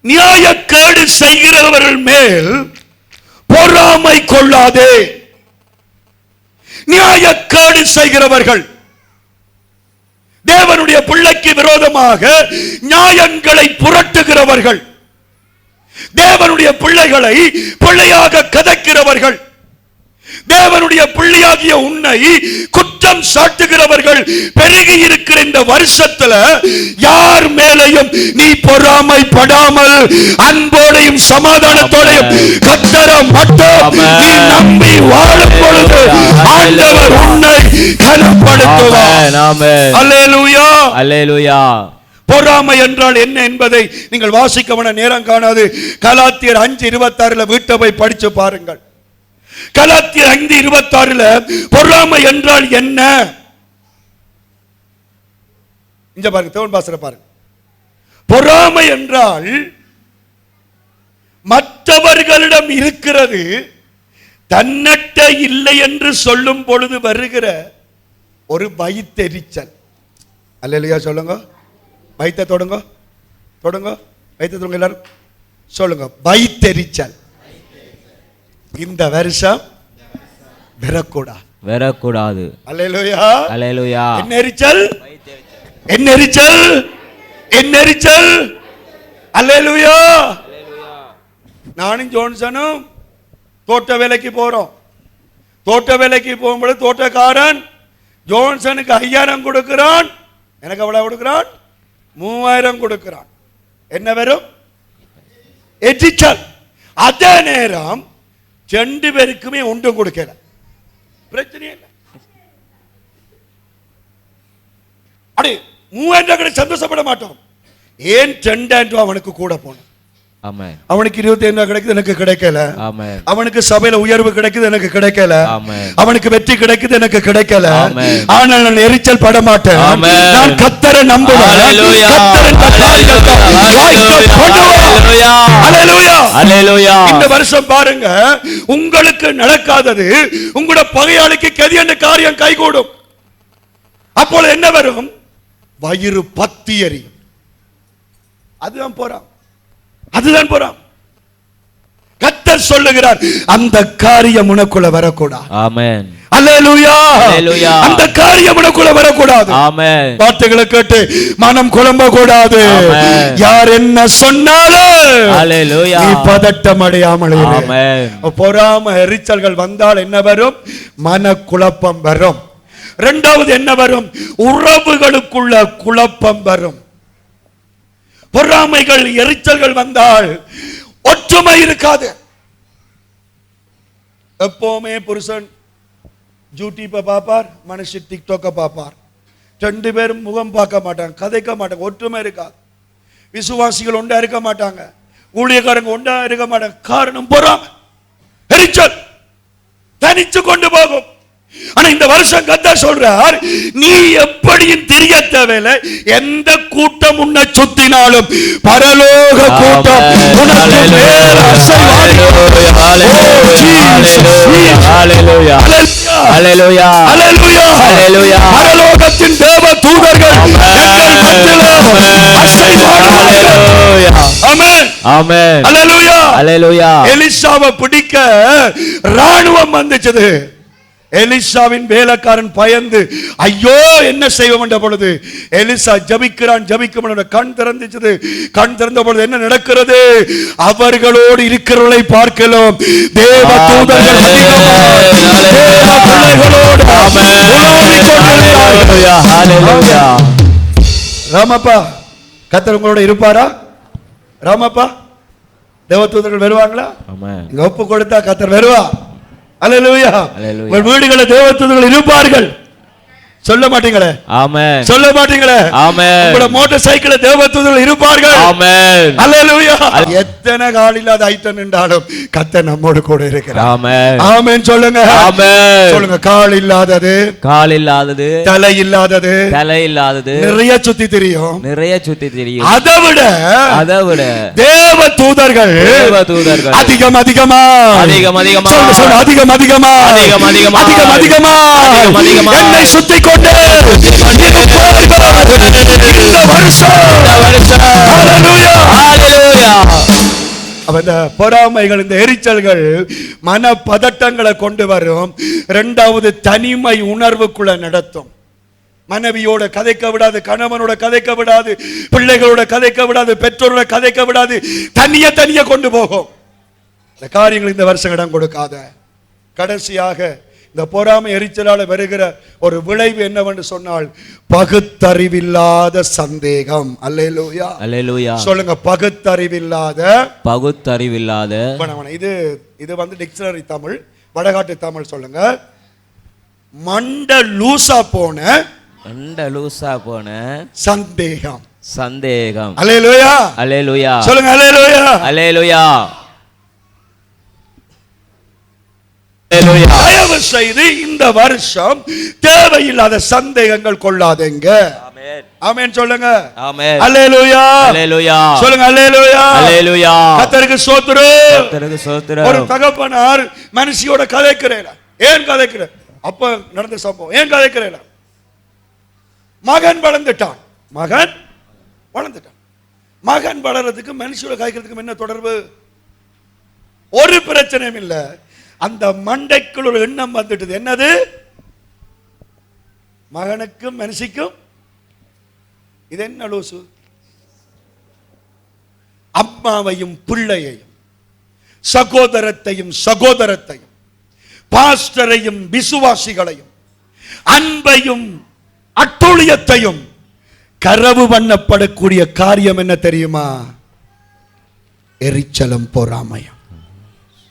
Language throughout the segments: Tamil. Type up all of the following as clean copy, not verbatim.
நியாயக்கேடு செய்கிறவர்கள் மேல் பொறாமை கொள்ளாதே. நியாயக்கேடு செய்கிறவர்கள், தேவனுடைய பிள்ளைக்கு விரோதமாக நியாயங்களை புரட்டுகிறவர்கள், தேவனுடைய பிள்ளைகளை பிள்ளையாக கதைக்கிறவர்கள், தேவனுடைய பிள்ளையாகிய உன்னை குற்றம் சாட்டுகிறவர்கள் பெருகி இருக்கிற இந்த வருஷத்துல யார் மேலையும் நீ பொறாமைப்படாமல் அன்போடையும் சமாதானத்தோடையும் கர்த்தரை மட்டும் நீ நம்பி வாழும் பொழுது ஆண்டவர் உன்னை கனப்படுத்துவார். ஆமென். அல்லேலூயா, அல்லேலூயா. பொறாமை என்றால் என்ன என்பதை நீங்கள் வாசிக்க நேரம் காணாது. கலாத்தியர் 5:26 வீட்டை போய் படிச்சு பாருங்கள். கலாத்தியர் 5:26 பொறாமை என்றால் என்ன? இங்க பாருங்க, தேவன் பாசற பாருங்க. பொறாமை என்றால் மற்றவர்களிடம் இருக்கிறது தன்னட்ட இல்லை என்று சொல்லும் பொழுது வருகிற ஒரு வயிற்றெரிச்சல். அல்லேலூயா சொல்லுங்க. வயிற்றை தொடுங்க, தொடுங்க, வயிற்றை தொடுங்க எல்லாரும் சொல்லுங்க. வயிற்றெரிச்சல் இந்த வருஷம் வரக்கூடாது. அல்லேலூயா, அல்லேலூயா. என்ன எரிச்சல்? என்ன எரிச்சல்? என்ன எரிச்சல்? அல்லேலூயா. நானும் ஜோன்சனும் தோட்ட வேலைக்கு போறோம். தோட்ட வேலைக்கு போகும்போது தோட்டக்காரன் ஜோன்சனுக்கு 5000 கொடுக்கிறான், எனக்கு எவ்வளவு கொடுக்கிறான்? 3000 கொடுக்கிறான். என்ன வரும்? எரிச்சல். அதே நேரம் 2 பேருக்குமே ஒன்றும் கொடுக்கல, பிரச்சனை இல்லை. அடே 3000 சந்தோஷப்பட மாட்டோம். ஏன் 2000 அவனுக்கு கூட போனோம்? அவனுக்கு 25 கிடைக்குது, எனக்கு கிடைக்கல. அவனுக்கு சபையில உயர்வு கிடைக்குது, எனக்கு கிடைக்கல. அவனுக்கு வெற்றி கிடைக்குது, எனக்கு கிடைக்கல. ஆனால் நான் எரிச்சல் பட மாட்டேன். நான் கர்த்தரை நம்புவேன். இந்த வருஷம் பாருங்க, உங்களுக்கு நடக்காதது உங்களோட பகையாளிக்கு கதி என்ற காரியம் கைகூடும். அப்போது என்ன வரும்? வயிறு பத்தி எரியும். அதுதான் போறான், அதுதான் போறான். கர்த்தர் சொல்லுகிறார், அந்த காரியம் உனக்குள்ள வரக்கூடாது. ஆமென். அல்லேலூயா, அல்லேலூயா. அந்த காரியம் உனக்குள்ள வரக்கூடாது. ஆமென். வார்த்தைகளை கேட்டு மனம் குழம்ப கூடாது. யார் என்ன சொன்னாலும் அல்லேலூயா நீ பதட்டம் அடையாமல் இரு. ஆமென். பொறாமை எரிச்சல்கள் வந்தால் என்ன வரும்? மனக்குழப்பம் வரும். இரண்டாவது என்ன வரும்? உறவுகளுக்குள்ள குழப்பம் வரும். பொறாமைகள் எரிச்சல்கள் வந்தால் ஒற்றுமை இருக்காது. எப்பவுமே புருஷன் யூடியூப்பை பார்ப்பார், மனுஷன் டிக்டாக்கை பார்ப்பார். 2 பேரும் முகம் பார்க்க மாட்டாங்க, கதைக்க மாட்டாங்க, ஒற்றுமை இருக்காது. விசுவாசிகள் ஒன்றா இருக்க மாட்டாங்க, ஊழியக்காரங்க ஒன்றா இருக்க மாட்டாங்க. காரணம் பொறாமை, எரிச்சல் தனிச்சு கொண்டு போகும். ஆனா இந்த வருஷம் கர்த்தர் சொல்றார், நீ எப்படியும் தெரிய தேவையில்லை. எந்த கூட்டம் உன்னை சுத்தினாலும் பரலோக கூட்டம் உனக்கு மேல் அசைவாடி. அல்லேலூயா, அல்லேலூயா, அல்லேலூயா. பரலோகத்தின் தேவ தூதர்கள் எங்கள் மத்தியிலே அசைவாடுவார்கள். ஆமென், ஆமென். அல்லேலூயா, அல்லேலூயா. எலிசாவை பிடிக்க ராணுவம் வந்துச்சு. எலிசாவின் வேலைக்காரன் பயந்து ஐயோ என்ன செய்வோம் என்ற பொழுது எலிசா ஜபிக்கிறான். ஜபிக்கும் கண் திறந்துச்சு. கண் திறந்த பொழுது என்ன நடக்கிறது? அவர்களோடு இருக்கிறவர்களை பார்க்கலாம் தேவ தூதர்கள் ராமப்பா. கர்த்தர் உங்களோட இருப்பாரா? ராமப்பா, தேவ தூதர்கள் வருவாங்களா? இங்க ஒப்பு கொடுத்தா கர்த்தர் வருவா. அல்லேலூயா. உங்கள் வீடுகளில் தேவ தூதர்கள் இருப்பார்கள். சொல்ல மாட்டீங்களே? ஆமென். சொல்ல மாட்டீங்களே? ஆமென். உங்களோட மோட்டார் சைக்கிள் தேவ தூதர்கள் இருப்பார்கள். ஆமென். அல்லேலூயா. எத்தனை கால் இல்லாத ஐட்டம் நின்றாலும் கர்த்தர் நம்மோடு கூட இருக்கிறார். ஆமென். ஆமென் சொல்லுங்க. ஆமென் சொல்லுங்க. கால் இல்லாதது, கால் இல்லாதது, தலை இல்லாதது, தலை இல்லாதது, நிறைய சுத்தி தெரியும், நிறைய சுத்தி தெரியும். அதைவிட தேவ தூதர்கள், தேவ தூதர்கள் அதிகம் அதிகமா, அதிகம் அதிகமா, சொல்லுங்க சொல்லுங்க, அதிகம் அதிகமா, அதிகம் அதிகமா, அதிகம் அதிகமா, அதிகம் அதிகமா என்னை சுத்தி கொண்டு இந்த வருஷம், இந்த வருஷம், அல்லேலூயா, அல்லேலூயா. இந்த பொறாமைகள், இந்த எரிச்சல்கள் மன பதட்டங்களை கொண்டு வரும். இரண்டாவது, தனிமை உணர்வுக்குள்ள நடத்தும். மனைவியோட கதைக்க விடாது, கணவனோட கதைக்க விடாது, பிள்ளைகளோட கதைக்க விடாது, பெற்றோரோட கதைக்க விடாது, தனிய கொண்டு போகும். இந்த காரியங்கள் இந்த வருஷம் இடம் கொடுக்காத. கடைசியாக இந்த பொறாமை எரிச்சலால வருகிற ஒரு விளைவு என்னவென்று சொன்னால் பகுத்தறிவில்லாத சந்தேகம். அல்லேலூயா, அல்லேலூயா. சொல்லுங்க, பகுத்தறிவில்லாத. இது வந்து டிக்ஷனரி தமிழ், வடகாட்டு தமிழ். சொல்லுங்க, மண்ட லூசா போன சந்தேகம். அல்லேலூயா, அல்லேலூயா. சொல்லுங்க, அல்லேலூயா, அல்லேலூயா. தயவு செய்து இந்த வருஷம் தேவையில்லாத சந்தேகங்கள் கொள்ளாதீங்க. ஆமென் சொல்லுங்க. ஆமென். அல்லேலூயா, அல்லேலூயா. சொல்லுங்க, அல்லேலூயா, அல்லேலூயா. கர்த்தருக்கு ஸ்தோத்திரம், கர்த்தருக்கு ஸ்தோத்திரம். ஒரு தகப்பனார் மனுஷியோட கதைக்கிறேன். ஏன் கதைக்கிறேன்? அப்ப நடந்த சம்பவம். ஏன் கதைக்கிறேன்? மகன் வளர்ந்துட்டான். மகன் வளர்றதுக்கு மனுஷியோட கதைக்கிறதுக்கு என்ன தொடர்பு? ஒரு பிரச்சனையும் இல்லை. அந்த மண்டைக்குள் ஒரு எண்ணம் வந்துட்டது. என்னது? மகனுக்கும் மனுஷிக்கும் இது என்ன லூசு? அம்மாவையும் பிள்ளையையும், சகோதரத்தையும் சகோதரத்தையும், பாஸ்டரையும் விசுவாசிகளையும், அன்பையும் அட்டுழியத்தையும் கரவு பண்ணப்படக்கூடிய காரியம் என்ன தெரியுமா? எரிச்சலும் பொறாமையும்.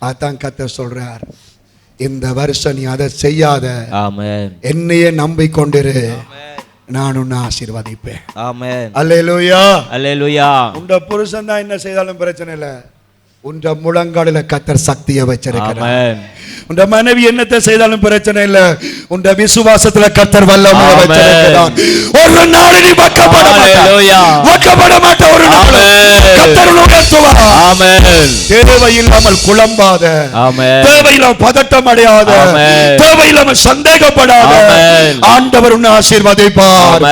அதான் கர்த்தர் சொல்றார், இந்த வருஷம் நீ அதை செய்யாத. ஆமென். என்னையே நம்பிக்கொண்டிரு, நான் உன்னை ஆசீர்வதிப்பேன். ஆமென். அல்லேலூயா, அல்லேலூயா. உண்ட புருஷன் தான் என்ன செய்தாலும் பிரச்சனை இல்லை. உண்ட முழங்காலில கர்த்தர் சக்தியை வச்சிருக்கிறார். ஆமென். உண்ட மனைவி என்னத்தை செய்தாலும் பிரச்சனை இல்லை. உண்ட விசுவாசத்துல கர்த்தர் வல்லமை வச்சிருக்கிறார். ஒரு நாள் நீ வெட்கப்பட மாட்ட. ஒரு நாள் கர்த்தர் உயர்த்துவார். ஆமென். தேவையில்லாமல் குழம்பாத. ஆமென். தேவையில்லாமல் பதட்டம் அடையாத. ஆமென். தேவையில்லாமல் சந்தேகப்படாத. ஆமென். ஆண்டவர் உன்னை ஆசீர்வதிப்பார்.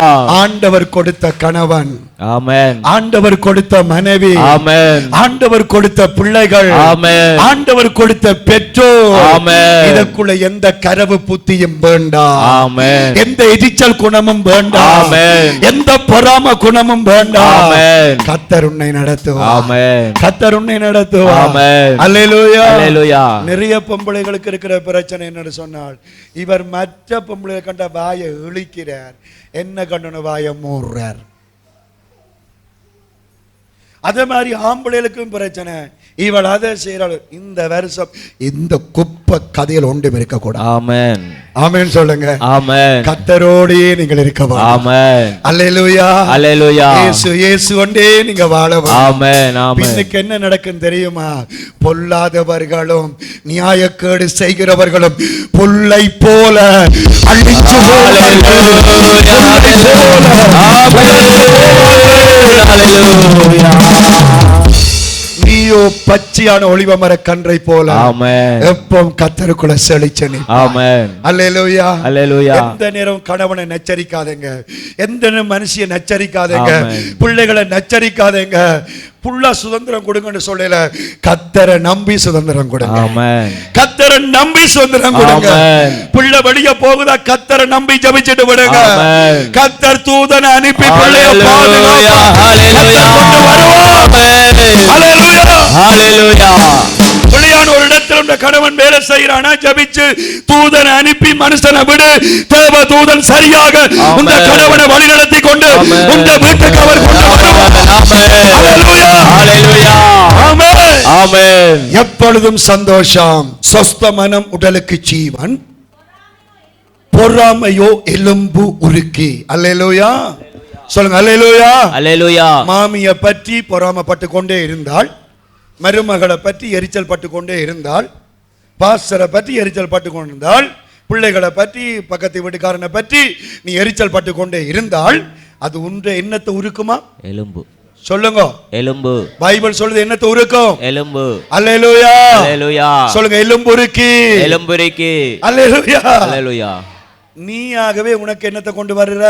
ஆண்டவர் கொடுத்த கணவன், ஆமென். ஆண்டவர் கொடுத்த மனைவி, ஆமென். ஆண்டவர் கொடுத்த பிள்ளைகள், ஆமென். ஆண்டவர் கொடுத்த பெற்றோர், ஆமென். இதற்குள்ள எந்த கரவு புத்தியும் வேண்டாம். ஆமென். எந்த எரிச்சல் குணமும் வேண்டாம். ஆமென். எந்த பொறாம குணமும் வேண்டாம். ஆமென். கர்த்தர் உன்னை நடத்துவார். ஆமென். கர்த்தர் உன்னை நடத்துவார். ஆமென். அல்லேலூயா, அல்லேலூயா. நிறைய பொம்பளைகளுக்கு இருக்கிற பிரச்சனை என்னன்னு சொன்னால், இவர் மற்ற பொம்பளைகளை கண்ட வாயை இழிக்கிறார், என்ன கண்டன வாயை மூடுறார். அதே மாதிரி ஆம்பளைகளுக்கும் பிரச்சனை, இவள் அதை செய்யறாள். இந்த வருஷம் இந்த குப்பை கதையில் ஒன்றும் இருக்கக்கூடாது. ஆமென். ஆமென் சொல்லுங்க. ஆமென். கர்த்தரோடே நீங்கள் இருக்கணும். ஆமென். அல்லேலூயா, அல்லேலூயா. இயேசு ஒன்றே நீங்க வாழணும். ஆமென். ஆமென். இன்னைக்கு என்ன நடக்கும் தெரியுமா? பொல்லாதவர்களும் நியாயக்கேடு செய்கிறவர்களும் புல்லை போல அழிஞ்சு நீயோ பச்சையான ஒளிவ மர கன்றை போல. ஆமென். எப்பவும் கர்த்தருக்குள்ள செழிச்சனி. ஆமென். அல்லேலூயா, அல்லேலூயா. எந்த நேரம் கணவனை நச்சரிக்காதீங்க, எந்த நேரம் மனுஷியை நச்சரிக்காதீங்க, பிள்ளைகளை நச்சரிக்காதீங்க. புள்ள சுதந்திரம் கொடுங்கன்னு சொல்லல, கர்த்தரை நம்பி சுதந்திரம் கொடுங்க. ஆமென். கர்த்தரை நம்பி சுதந்திரம் கொடுங்க. புள்ள வெளிய போகுதா, கர்த்தரை நம்பி ஜெபிச்சிட்டு விடுங்க. கர்த்தர் தூதனை அனுப்பி பிள்ளைய பாதுகாப்பா. ஹalleluya, ஹalleluya, ஹalleluya. பிள்ளையான ஒரு இடத்துல இந்த கணவன் வேலை செய்யறானா, ஜெபிச்சு தூதனை அனுப்பி மனுஷனை விடு, தேவ தூதன் சரியாக இந்த கணவனை வழி நடத்தி கொண்டு இந்த வீட்டுக்கு அவர் கொண்டு வருவார். ஹalleluya, ஹalleluya. ஆமென், ஆமென். எப்பொழுதும் சந்தோஷம். சொஸ்த மனம் உடலுக்கு ஜீவன், பொறாமையோ எலும்பு உருக்கி. அல்லேலூயா, சொல்லுங்க. அல்லேலூயா, அல்லேலூயா. மாமிய பற்றி பொறாமைப்பட்டு கொண்டே இருந்தால், மருமகளை பற்றி எரிச்சல் பட்டு கொண்டே இருந்தால், பாஸ்டரை பற்றி எரிச்சல் பட்டு கொண்டிருந்தால், பிள்ளைகளை பற்றி பக்கத்து வீட்டுக்காரனை பற்றி நீ எரிச்சல் பட்டு கொண்டே இருந்தால், அது உன்றை என்னத்தை உருக்குமா? எலும்பு. சொல்லுங்க. எலும்பு. பைபிள் சொல்லுது என்னத்தை உருக்கும்? எலும்பு. அல்லேலூயா, அல்லேலூயா. சொல்லுங்க. எலும்பு உருக்கி, எலும்பு உருக்கி. அல்லேலூயா, அல்லேலூயா. நீயாகவே உனக்கு என்னத்தை கொண்டு வர்ற?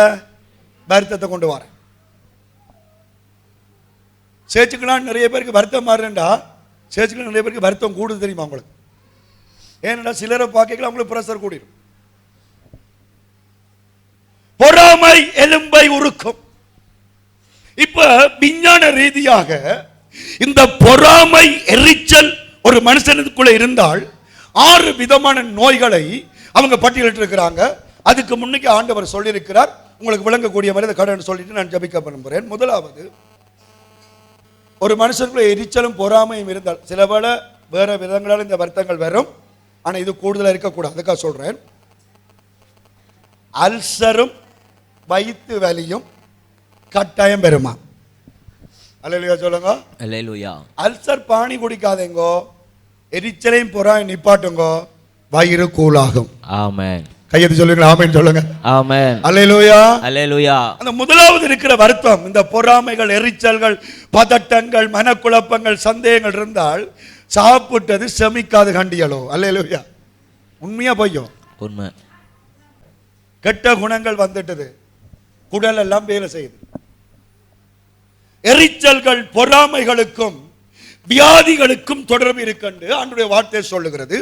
வருத்தத்தை கொண்டு வர. சேர்ச்சுக்கலாம் நிறைய பேருக்கு வருத்தம் மாறுறா, சேர்ச்சுக்கு நிறைய பேருக்கு வருத்தம் கூடுது தெரியுமா உங்களுக்கு? ஏன்னா சிலரை பார்க்கல அவங்களுக்கு பிரஷர் கூடிடும். பொறாமை எலும்பை உருக்கும். இப்ப விஞ்ஞான ரீதியாக இந்த பொறாமை எரிச்சல் ஒரு மனுஷனுக்குள்ள இருந்தால் 6 விதமான நோய்களை அவங்க பட்டியலிட்டு இருக்கிறாங்க. அதுக்கு முன்னுக்கு ஆண்டவர் சொல்லியிருக்கிறார். உங்களுக்கு விளங்கக்கூடிய மாதிரி கடவுள் சொல்லிட்டு நான் ஜெபிக்க விரும்புகிறேன். முதலாவது, ஒரு மனுஷனுக்குள்ள எரிச்சலும் பொறாமையும் இருந்தால், சில வேளை வேற விதங்களால் இந்த வருத்தங்கள் வரும், ஆனா இது கூடுதலா இருக்கக்கூடாது. அதுக்காக சொல்றேன். அல்சரும் வயிற்று வலியும் கட்டாயம் பெறுமா? அல்லேலூயா சொல்லுங்க. அல்லேலூயா. அல்சர் பானி குடிக்காதேங்கோ, எரிச்சலையும் பொறாமை நிப்பாட்டுங்கோ, வயிறு கூலாகும். ஆமென். கையெழுத்து சொல்லுங்க. ஆமென் சொல்லுங்க. ஆமென். அல்லேலூயா. அல்லேலூயா. அந்த முதலாவது இருக்கிற வருத்தம், இந்த பொறாமைகள், எரிச்சல்கள், பதட்டங்கள், மனக்குழப்பங்கள், சந்தேகங்கள் இருந்தால் சாப்பிட்டது செமிக்காது கண்டியலோ. அல்லேலூயா. உண்மையா பொய்யோ? உண்மை. கெட்ட குணங்கள் வந்துட்டது, குடல் எல்லாம் வேலை செய்யுது. எரிச்சல்கள் பொறாமைகளுக்கும் வியாதிகளுக்கும் தொடர்பு இருக்கின்ற ஆண்டவருடைய வார்த்தை சொல்லுகிறது.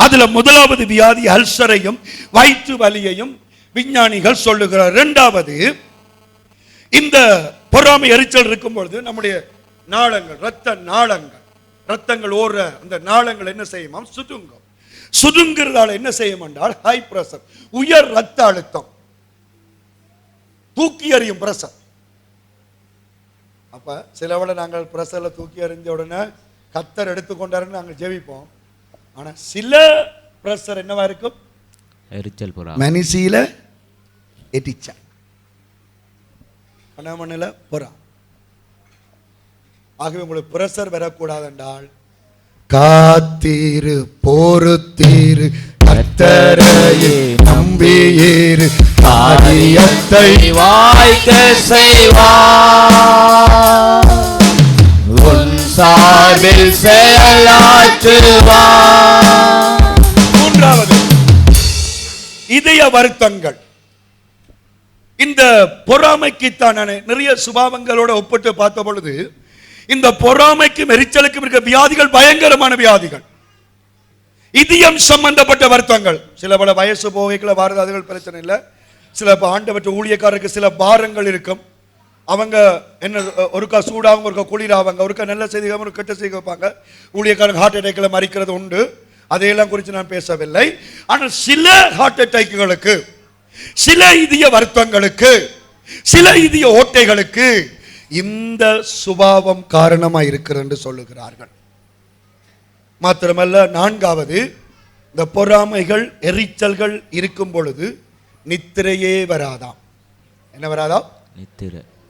அதுல முதலாவது வியாதி அல்சரையும் வயிற்று வலியையும் விஞ்ஞானிகள் சொல்லுகிறார். இரண்டாவது, இந்த பொறாமை எரிச்சல் இருக்கும் பொழுது நம்முடைய நாளங்கள், ரத்தங்கள் ஓடுற அந்த நாளங்கள் என்ன செய்யுமா? சுருங்கும். சுருங்கிறதால என்ன செய்யும் என்றால் ஹை பிரஷர், உயர் ரத்த அழுத்தம், தூக்கி எறியும் பிரஷர். அப்ப சிலவளை நாங்கள் பிரஷர்ல தூக்கி எறிஞ்ச உடனே கத்தர் எடுத்துக்கொண்டாருன்னு நாங்கள் ஜெபிப்போம். ஆனா சில பிரஷர் என்னவா இருக்கும்? எரிச்சல் புறா மனுஷியில எரிச்ச மண்ணில புறா. ஆகவே உங்களுக்கு பிரஷர் வரக்கூடாது என்றால் காத்தீரு, பொறுத்தீரு, கத்தரையே நம்பியேரு, காரியத்தை வாய்க்க செய்வார், உன் சார்பில் செயலாற்றுவார். மூன்றாவது, இதய வருத்தங்கள். இந்த பொறாமைக்குத்தான் நிறைய சுபாவங்களோட ஒப்பிட்டு பார்த்த பொழுது இந்த பொறாமைக்கும் எரிச்சலுக்கும் இருக்க வியாதிகள் பயங்கரமான வியாதிகள். இதயம் சம்பந்தப்பட்ட வருத்தங்கள். சில பல வயசு போகைக்குள்ள வாரதாதுகள் பிரச்சனை இல்லை. சில ஆண்டவற்ற ஊழியக்காரருக்கு சில பாரங்கள் இருக்கும். அவங்க என்ன ஒருக்கா சூடாகவும் ஒருக்கா குளிராவாங்க, ஒருக்கா நல்ல செய்திகள் ஒரு கெட்ட செய்தி வைப்பாங்க. ஊழியக்காரங்க ஹார்ட் அட்டாக்ல மறிக்கிறது உண்டு. அதையெல்லாம் குறித்து நான் பேசவில்லை. ஆனால் சில ஹார்ட் அட்டாக்குகளுக்கு, சில இதய வருத்தங்களுக்கு, சில இதய ஓட்டைகளுக்கு இந்த சுபாவம் காரணமா இருக்கிறது என்று சொல்லுகிறார்கள். மாத்திரமல்ல, நான்காவது, இந்த பொறாமைகள் எரிச்சல்கள் இருக்கும் பொழுது நித்திரையே வராதாம். என்ன வராதாம்?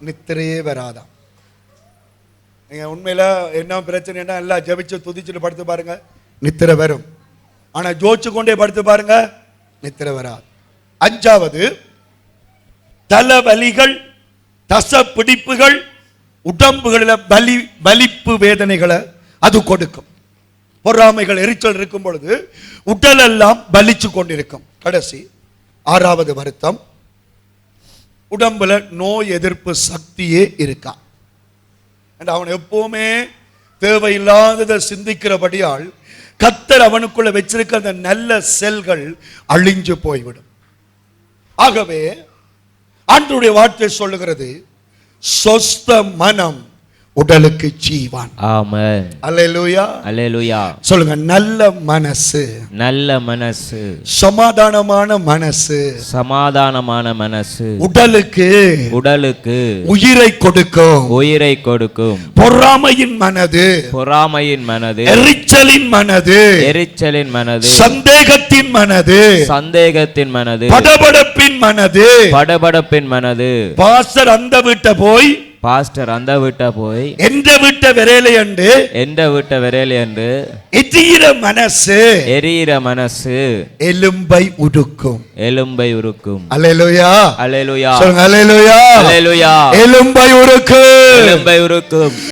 நித்திரையே வராதாம். நீங்க உண்மையில என்ன பிரச்சனைனா எல்லாம் ஜெபிச்சு துதிச்சுட்டு படுத்து பாருங்க, நித்திரை வரும். ஆனா ஜோச்சு கொண்டே படுத்து பாருங்க, நித்திரை வராது. அஞ்சாவது, தலைவலிகள், தச பிடிப்புகள், உடம்புகளில் வலிப்பு வேதனைகளை அது கொடுக்கும். பொறாமைகள் எரிச்சல் இருக்கும் பொழுது உடல் எல்லாம் வலிச்சு கொண்டிருக்கும். கடைசி ஆறாவது வருத்தம், உடம்புல நோய் எதிர்ப்பு சக்தியே இருக்கா. அவன் எப்பவுமே தேவையில்லாததை சிந்திக்கிறபடியால் கத்தர் அவனுக்குள்ள வச்சிருக்க அந்த நல்ல செல்கள் அழிஞ்சு போய்விடும். ஆகவே ஆண்டவருடைய வார்த்தை சொல்லுகிறது, சொஸ்த மனம் உடலுக்கு ஜீவன். ஆமென். அல்லேலூயா. அல்லேலூயா. சொல்லுங்க, நல்ல மனசு, நல்ல மனசு, சமாதானமான மனசு, சமாதானமான மனசு உடலுக்கு உயிரை கொடுக்கும், உயிரை கொடுக்கும். பொறாமையின் மனது, பொறாமையின் மனது, எரிச்சலின் மனது, எரிச்சலின் மனது, சந்தேகத்தின் மனது, சந்தேகத்தின் மனது, படபடப்பின் மனது, படபடப்பின் மனது. பாஸ்டர் அந்த வீட்டை போய், பாஸ்டர் அந்த வீட்டை போய், எந்த வீட்ட விரையில என்று, எந்த வீட்ட விரையில என்று எரியிற மனசு, எரியிற மனசு எலும்பை உருக்கும், எலும்பை உருக்கும். அல்லேலூயா. அல்லேலூயா. சொல்லுங்க, அல்லேலூயா. அல்லேலூயா. எலும்பை உருக்கும், எலும்பை உருக்கும்.